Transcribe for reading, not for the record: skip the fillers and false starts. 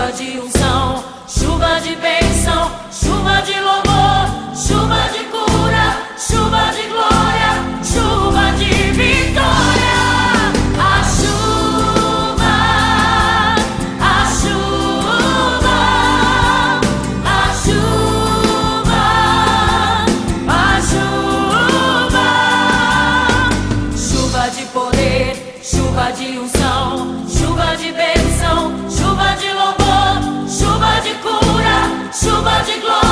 chuva de unção, chuva de bênção, chuva de louvor, chuva de cura, chuva de glória, chuva de vitória. A chuva, a chuva, a chuva, a chuva. Chuva de poder, chuva de unção, chuva de bênção, chuva de louvor, chuva de cura, chuva de glória.